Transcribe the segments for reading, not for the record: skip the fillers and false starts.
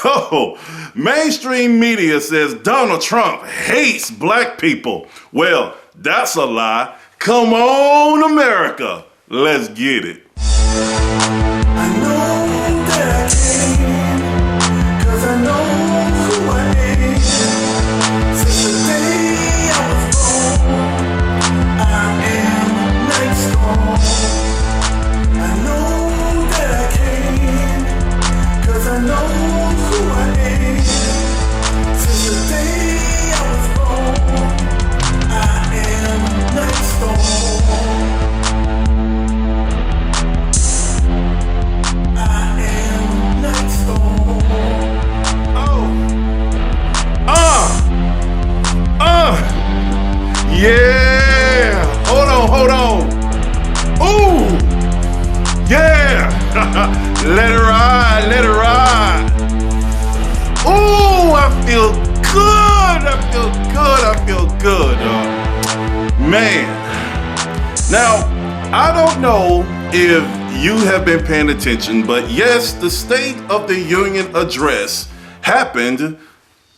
Oh, mainstream media says Donald Trump hates black people. Well, that's a lie. Come on, America. Let's get it. I know that I can, 'cause I know who I am. Since the day I was born, I am Nyghtstorm. I know that I can, 'cause I know who I am. Since the day I was born, I am Nyghtstorm. Yeah! Hold on. Ooh! Yeah! Let it ride. Ooh, I feel good. Man. Now, I don't know if you have been paying attention, but yes, the State of the Union address happened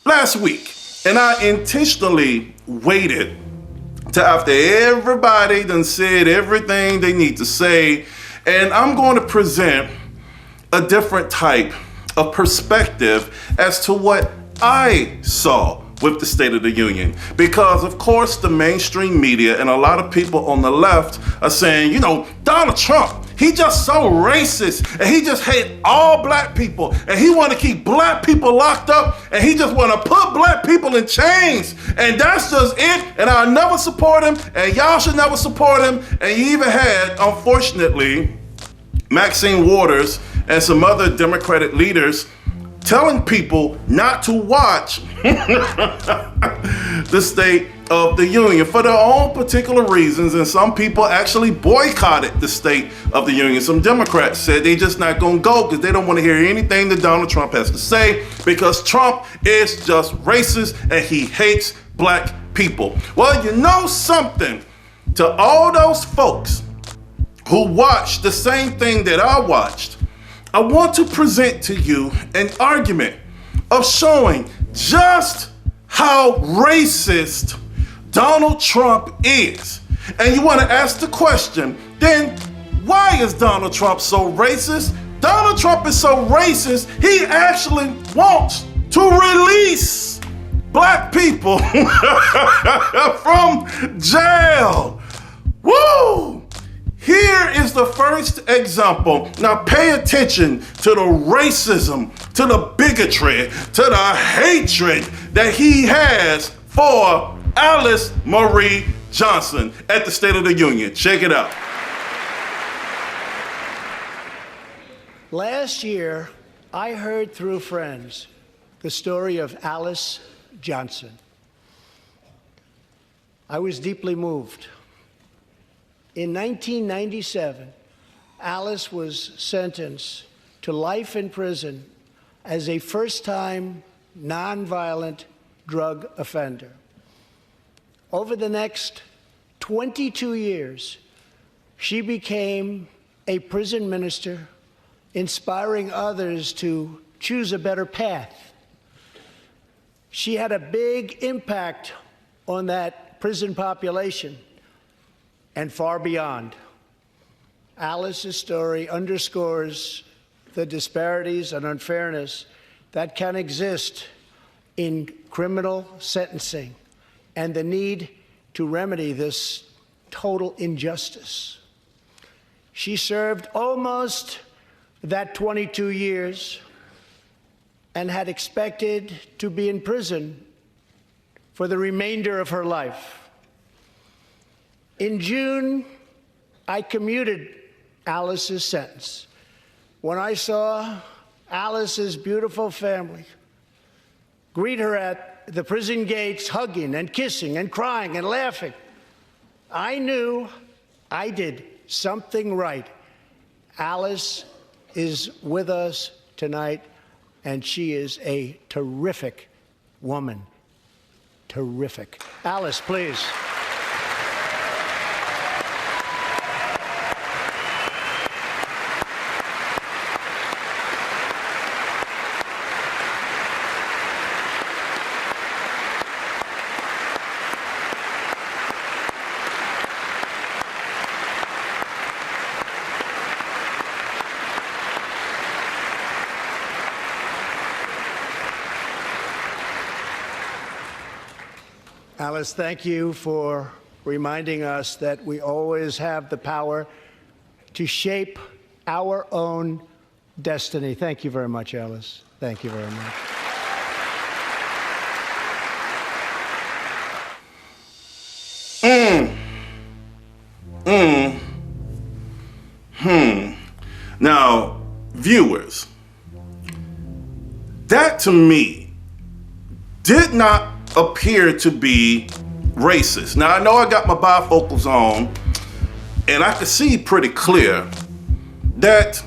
last week. And I intentionally waited till after everybody done said everything they need to say, and I'm going to present a different type of perspective as to what I saw with the State of the Union. Because of course the mainstream media and a lot of people on the left are saying, you know, Donald Trump, he just so racist and he just hate all black people and he want to keep black people locked up and he just want to put black people in chains and that's just it, and I'll never support him and y'all should never support him. And you even had, unfortunately, Maxine Waters and some other Democratic leaders telling people not to watch the State of the Union for their own particular reasons, and some people actually boycotted the State of the Union. Some Democrats said they just not gonna go because they don't want to hear anything that Donald Trump has to say because Trump is just racist and he hates black people. Well, you know something, to all those folks who watched the same thing that I watched, I want to present to you an argument of showing just how racist Donald Trump is. And you want to ask the question, then why is Donald Trump so racist? Donald Trump is so racist, he actually wants to release black people from jail. Woo! Here is the first example. Now pay attention to the racism, to the bigotry, to the hatred that he has for Alice Marie Johnson at the State of the Union. Check it out. Last year, I heard through friends the story of Alice Johnson. I was deeply moved. In 1997, Alice was sentenced to life in prison as a first-time nonviolent drug offender. Over the next 22 years, she became a prison minister, inspiring others to choose a better path. She had a big impact on that prison population and far beyond. Alice's story underscores the disparities and unfairness that can exist in criminal sentencing and the need to remedy this total injustice. She served almost that 22 years and had expected to be in prison for the remainder of her life. In June, I commuted Alice's sentence. When I saw Alice's beautiful family greet her at the prison gates, hugging and kissing and crying and laughing, I knew I did something right. Alice is with us tonight, and she is a terrific woman. Terrific. Alice, please. Alice, thank you for reminding us that we always have the power to shape our own destiny. Thank you very much, Alice. Thank you very much. Now, viewers, that to me did not appear to be racist. Now, I know I got my bifocals on, and I could see pretty clear that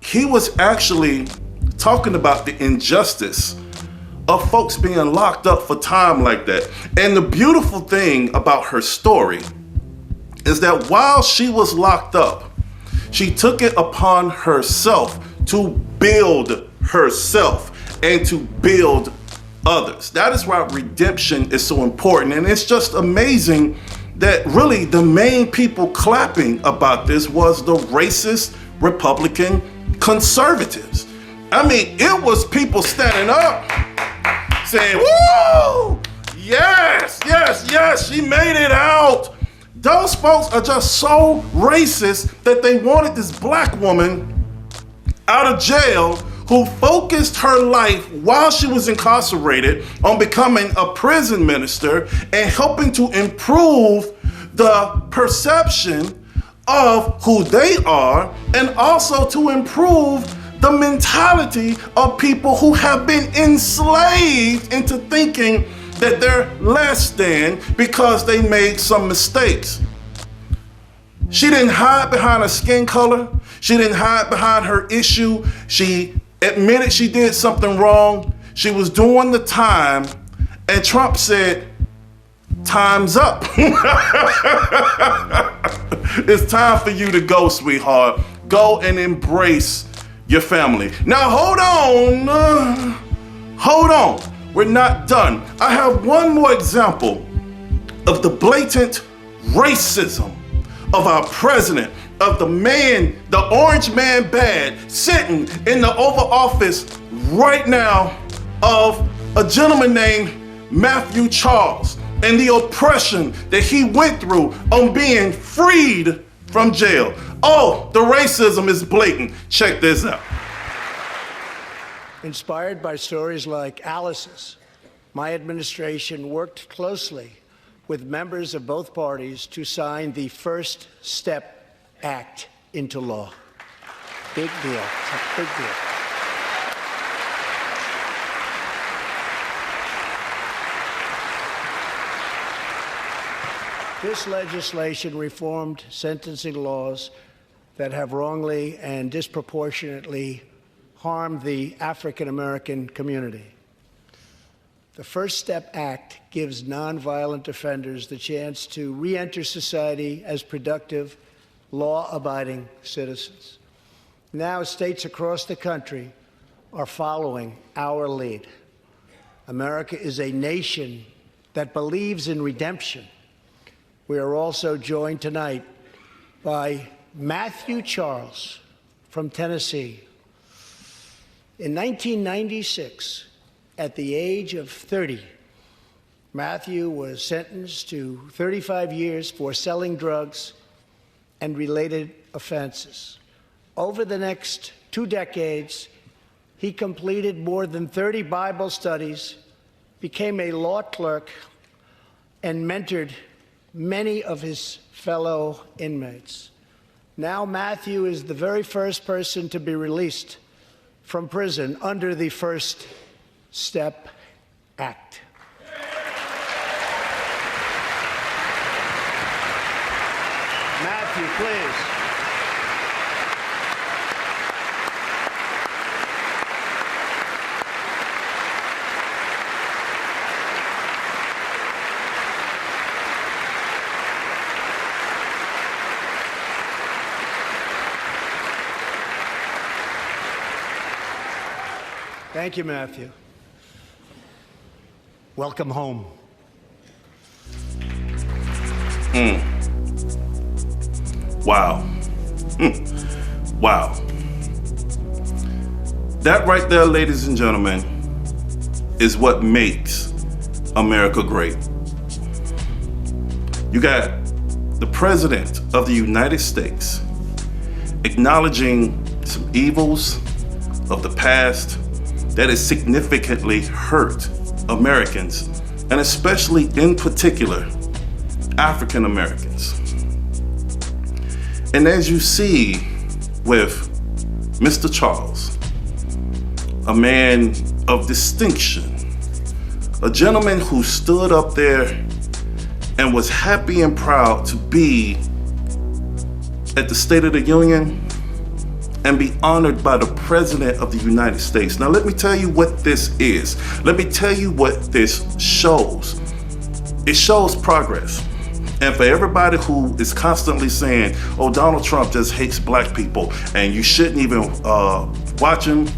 he was actually talking about the injustice of folks being locked up for time like that. And the beautiful thing about her story is that while she was locked up, she took it upon herself to build herself and to build others. That is why redemption is so important. And it's just amazing that really the main people clapping about this was the racist Republican conservatives. I mean, it was people standing up saying, woo, yes, yes, yes, she made it out. Those folks are just so racist that they wanted this black woman out of jail who focused her life while she was incarcerated on becoming a prison minister and helping to improve the perception of who they are, and also to improve the mentality of people who have been enslaved into thinking that they're less than because they made some mistakes. She didn't hide behind her skin color. She didn't hide behind her issue. She admitted she did something wrong. She was doing the time, and Trump said, time's up. It's time for you to go, sweetheart. Go and embrace your family. Now, hold on. We're not done. I have one more example of the blatant racism of our president, of the man, the orange man bad, sitting in the Oval Office right now, of a gentleman named Matthew Charles and the oppression that he went through on being freed from jail. Oh, the racism is blatant. Check this out. Inspired by stories like Alice's, my administration worked closely with members of both parties to sign the First Step Act into law. Big deal. It's a big deal. This legislation reformed sentencing laws that have wrongly and disproportionately harmed the African American community. The First Step Act gives nonviolent offenders the chance to re-enter society as productive, law-abiding citizens. Now, states across the country are following our lead. America is a nation that believes in redemption. We are also joined tonight by Matthew Charles from Tennessee. In 1996, at the age of 30, Matthew was sentenced to 35 years for selling drugs and related offenses. Over the next 2 decades, he completed more than 30 Bible studies, became a law clerk, and mentored many of his fellow inmates. Now Matthew is the very first person to be released from prison under the First Step Act. Matthew, please. Thank you, Matthew. Welcome home. Wow. Wow. That right there, ladies and gentlemen, is what makes America great. You got the President of the United States acknowledging some evils of the past that has significantly hurt Americans, and especially in particular, African Americans. And as you see with Mr. Charles, a man of distinction, a gentleman who stood up there and was happy and proud to be at the State of the Union and be honored by the President of the United States. Now let me tell you what this is. Let me tell you what this shows. It shows progress. And for everybody who is constantly saying, oh, Donald Trump just hates black people and you shouldn't even watch him,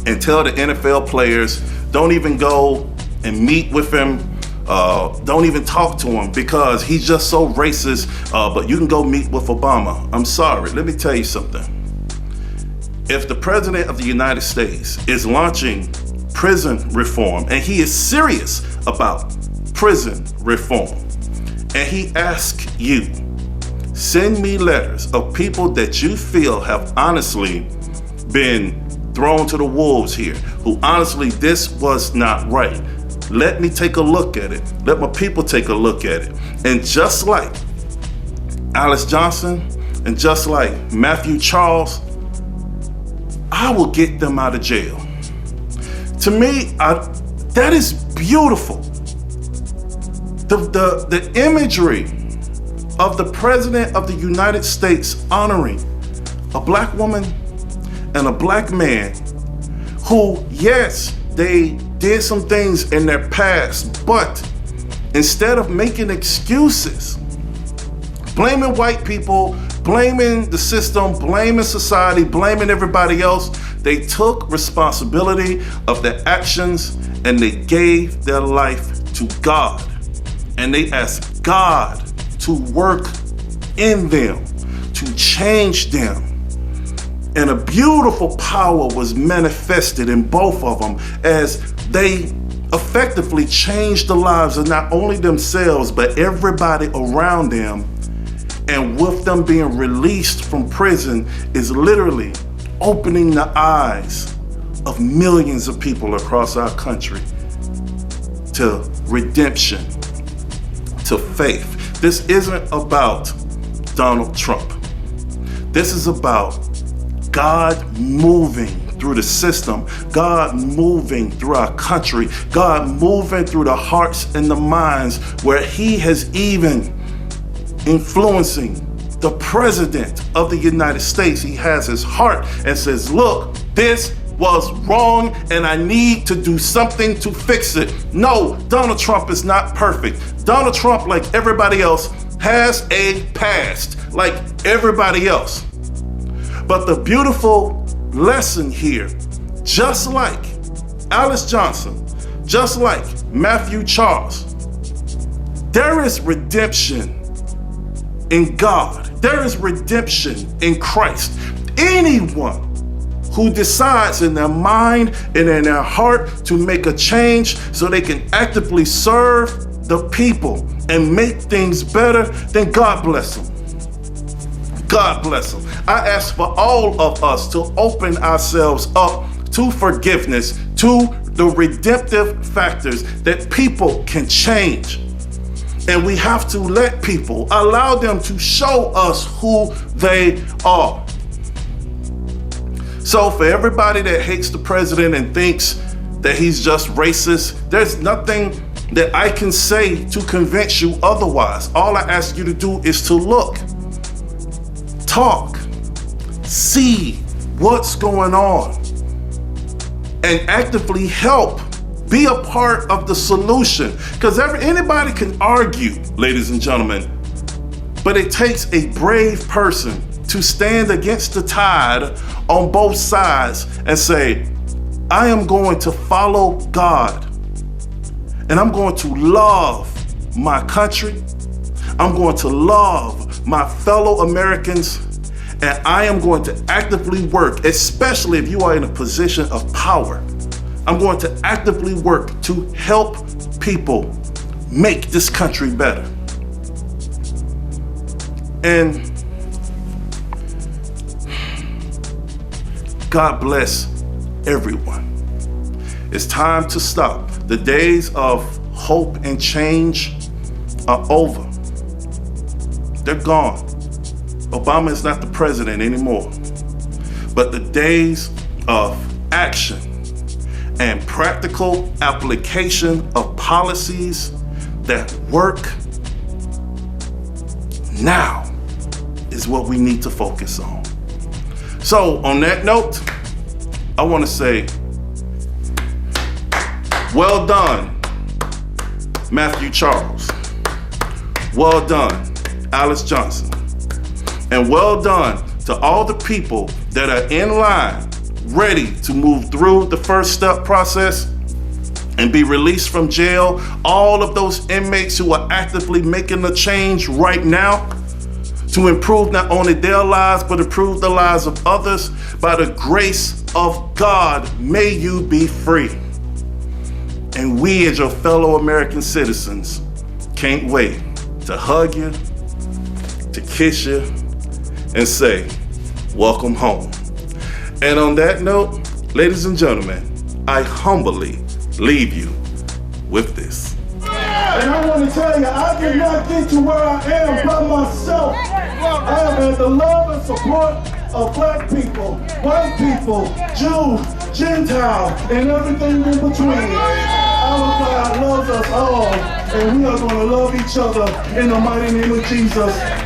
and tell the NFL players, don't even go and meet with him, don't even talk to him because he's just so racist, but you can go meet with Obama. I'm sorry, let me tell you something. If the President of the United States is launching prison reform, and he is serious about prison reform, and he asks you, send me letters of people that you feel have honestly been thrown to the wolves here, who honestly, this was not right. Let me take a look at it. Let my people take a look at it. And just like Alice Johnson and just like Matthew Charles, I will get them out of jail. To me, that is beautiful. The imagery of the President of the United States honoring a black woman and a black man who, yes, they did some things in their past, but instead of making excuses, blaming white people, blaming the system, blaming society, blaming everybody else, they took responsibility of their actions and they gave their life to God. And they asked God to work in them, to change them. And a beautiful power was manifested in both of them as they effectively changed the lives of not only themselves, but everybody around them. And with them being released from prison is literally opening the eyes of millions of people across our country to redemption, to faith. This isn't about Donald Trump. This is about God moving through the system, God moving through our country, God moving through the hearts and the minds, where he has even influencing the President of the United States. He has his heart and says, look, this was wrong and I need to do something to fix it. No, Donald Trump is not perfect. Donald Trump, like everybody else, has a past, like everybody else. But the beautiful lesson here, just like Alice Johnson, just like Matthew Charles, there is redemption in God. There is redemption in Christ. Anyone who decides in their mind and in their heart to make a change so they can actively serve the people and make things better, then God bless them. God bless them. I ask for all of us to open ourselves up to forgiveness, to the redemptive factors that people can change. And we have to let people, allow them to show us who they are. So for everybody that hates the president and thinks that he's just racist, there's nothing that I can say to convince you otherwise. All I ask you to do is to look, talk, see what's going on, and actively help. Be a part of the solution. Because anybody can argue, ladies and gentlemen, but it takes a brave person to stand against the tide on both sides and say, I am going to follow God and I'm going to love my country. I'm going to love my fellow Americans, and I am going to actively work, especially if you are in a position of power. I'm going to actively work to help people make this country better. And God bless everyone. It's time to stop. The days of hope and change are over. They're gone. Obama is not the president anymore. But the days of action and practical application of policies that work now is what we need to focus on. So on that note, I want to say, well done, Matthew Charles. Well done, Alice Johnson. And well done to all the people that are in line, ready to move through the first step process and be released from jail. All of those inmates who are actively making a change right now to improve not only their lives, but improve the lives of others. By the grace of God, may you be free. And we as your fellow American citizens can't wait to hug you, to kiss you, and say, welcome home. And on that note, ladies and gentlemen, I humbly leave you with this. And I want to tell you, I did not get to where I am by myself. I have had the love and support of black people, white people, Jews, Gentiles, and everything in between. Our God loves us all, and we are going to love each other in the mighty name of Jesus.